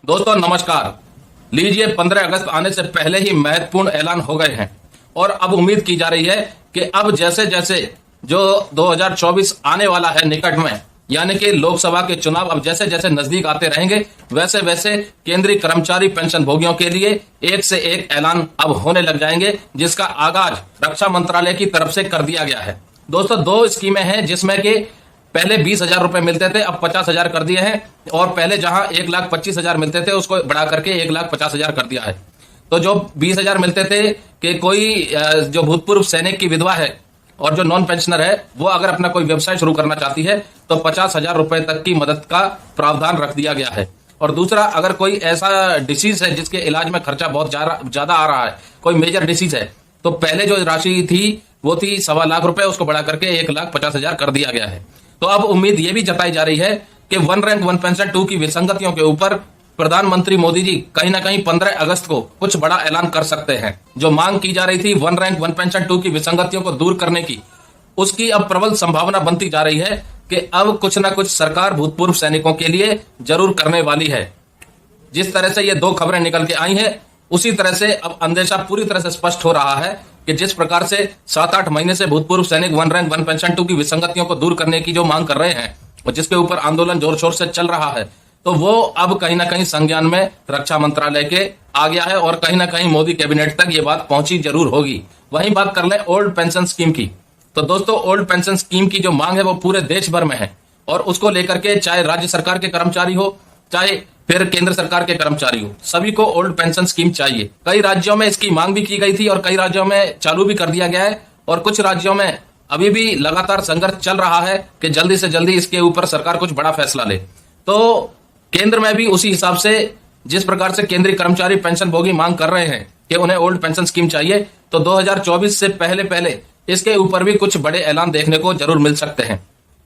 दोस्तों नमस्कार। लीजिए 15 अगस्त आने से पहले ही महत्वपूर्ण ऐलान हो गए हैं और अब उम्मीद की जा रही है कि अब जैसे जैसे जो 2024 आने वाला है निकट में, यानी कि लोकसभा के चुनाव अब जैसे जैसे नजदीक आते रहेंगे, वैसे वैसे केंद्रीय कर्मचारी पेंशन भोगियों के लिए एक से एक ऐलान अब होने लग जाएंगे, जिसका आगाज रक्षा मंत्रालय की तरफ से कर दिया गया है। दोस्तों दो स्कीमें हैं जिसमें कि पहले 20,000 रुपए मिलते थे, अब 50,000 कर दिए हैं, और पहले जहां 1,25,000 मिलते थे उसको बढ़ा करके 1,50,000 कर दिया है। तो जो 20,000 मिलते थे कि कोई जो भूतपूर्व सैनिक की विधवा है और जो नॉन पेंशनर है वो अगर अपना कोई व्यवसाय शुरू करना चाहती है तो 50,000 रुपए तक की मदद का प्रावधान रख दिया गया है। और दूसरा, अगर कोई ऐसा डिसीज है जिसके इलाज में खर्चा बहुत ज्यादा आ रहा है, कोई मेजर डिसीज है, तो पहले जो राशि थी वो थी 1.25 लाख रुपए, उसको बढ़ा करके 1,50,000 कर दिया गया है। तो अब उम्मीद ये भी जताई जा रही है कि वन रैंक वन पेंशन 2 की विसंगतियों के ऊपर प्रधानमंत्री मोदी जी कहीं ना कहीं 15 अगस्त को कुछ बड़ा ऐलान कर सकते हैं। जो मांग की जा रही थी वन रैंक वन पेंशन 2 की विसंगतियों को दूर करने की, उसकी अब प्रबल संभावना बनती जा रही है कि अब कुछ ना कुछ सरकार भूतपूर्व सैनिकों के लिए जरूर करने वाली है। जिस तरह से ये दो खबरें निकल के आई हैं, उसी तरह से अब अंदेशा पूरी तरह से स्पष्ट हो रहा है कि जिस प्रकार से 7-8 महीने से भूतपूर्व सैनिक वन रैंक वन पेंशन 2 की विसंगतियों को दूर करने की जो मांग कर रहे हैं और जिसके ऊपर आंदोलन जोर शोर से चल रहा है, तो वो अब कहीं ना कहीं संज्ञान में रक्षा मंत्रालय के आ गया है और कहीं ना कहीं मोदी कैबिनेट तक ये बात पहुंची जरूर होगी। वहीं बात कर लें ओल्ड पेंशन स्कीम की, तो दोस्तों ओल्ड पेंशन स्कीम की जो मांग है वो पूरे देश भर में है और उसको लेकर के चाहे राज्य सरकार के कर्मचारी हो चाहे फिर केंद्र सरकार के कर्मचारी हो, सभी को ओल्ड पेंशन स्कीम चाहिए। कई राज्यों में इसकी मांग भी की गई थी और कई राज्यों में चालू भी कर दिया गया है और कुछ राज्यों में अभी भी लगातार संघर्ष चल रहा है कि जल्दी से जल्दी इसके ऊपर सरकार कुछ बड़ा फैसला ले। तो केंद्र में भी उसी हिसाब से जिस प्रकार से केंद्रीय कर्मचारी पेंशन भोगी मांग कर रहे हैं कि उन्हें ओल्ड पेंशन स्कीम चाहिए, तो 2024 से पहले पहले इसके ऊपर भी कुछ बड़े ऐलान देखने को जरूर मिल सकते हैं।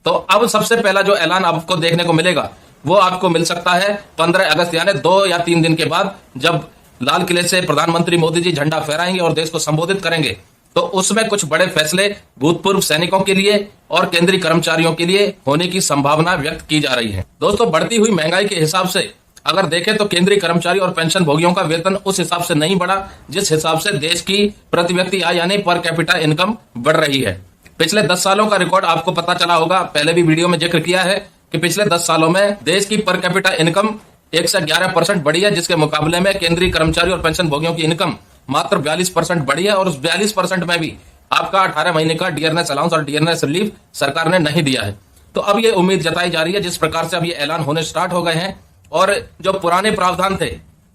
तो अब सबसे पहला जो ऐलान आपको देखने को मिलेगा वो आपको मिल सकता है 15 अगस्त यानी 2 या 3 दिन के बाद, जब लाल किले से प्रधानमंत्री मोदी जी झंडा फहराएंगे और देश को संबोधित करेंगे। तो उसमें कुछ बड़े फैसले भूतपूर्व सैनिकों के लिए और केंद्रीय कर्मचारियों के लिए होने की संभावना व्यक्त की जा रही है। दोस्तों बढ़ती हुई महंगाई के हिसाब से अगर देखें तो केंद्रीय कर्मचारी और पेंशन भोगियों का वेतन उस हिसाब से नहीं बढ़ा जिस हिसाब से देश की प्रति व्यक्ति आय यानी पर कैपिटा इनकम बढ़ रही है। पिछले 10 सालों का रिकॉर्ड आपको पता चला होगा, पहले भी वीडियो में जिक्र किया है कि पिछले 10 सालों में देश की पर कैपिटा इनकम 111% बढ़ी है, जिसके मुकाबले में केंद्रीय कर्मचारी और पेंशन भोगियों की इनकम मात्र 42% बढ़ी है और उस 42% में भी आपका 18 महीने का डियरनेस अलाउंस और डियरनेस रिलीफ सरकार ने नहीं दिया है। तो अब ये उम्मीद जताई जा रही है जिस प्रकार से अब ये ऐलान होने स्टार्ट हो गए हैं और जो पुराने प्रावधान थे,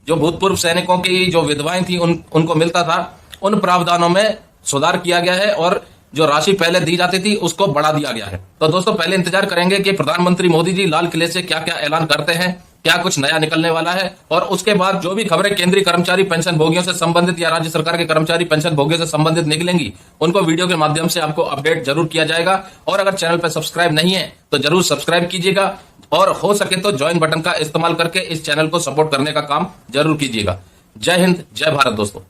जो भूतपूर्व सैनिकों की जो विधवाएं थी उनको मिलता था, उन प्रावधानों में सुधार किया गया है और जो राशि पहले दी जाती थी उसको बढ़ा दिया गया है। तो दोस्तों पहले इंतजार करेंगे कि प्रधानमंत्री मोदी जी लाल किले से क्या क्या ऐलान करते हैं, क्या कुछ नया निकलने वाला है, और उसके बाद जो भी खबरें केंद्रीय कर्मचारी पेंशन भोगियों से संबंधित या राज्य सरकार के कर्मचारी पेंशन भोगियों से संबंधित निकलेंगी, उनको वीडियो के माध्यम से आपको अपडेट जरूर किया जाएगा। और अगर चैनल पर सब्सक्राइब नहीं है तो जरूर सब्सक्राइब कीजिएगा और हो सके तो ज्वाइन बटन का इस्तेमाल करके इस चैनल को सपोर्ट करने का काम जरूर कीजिएगा। जय हिंद, जय भारत दोस्तों।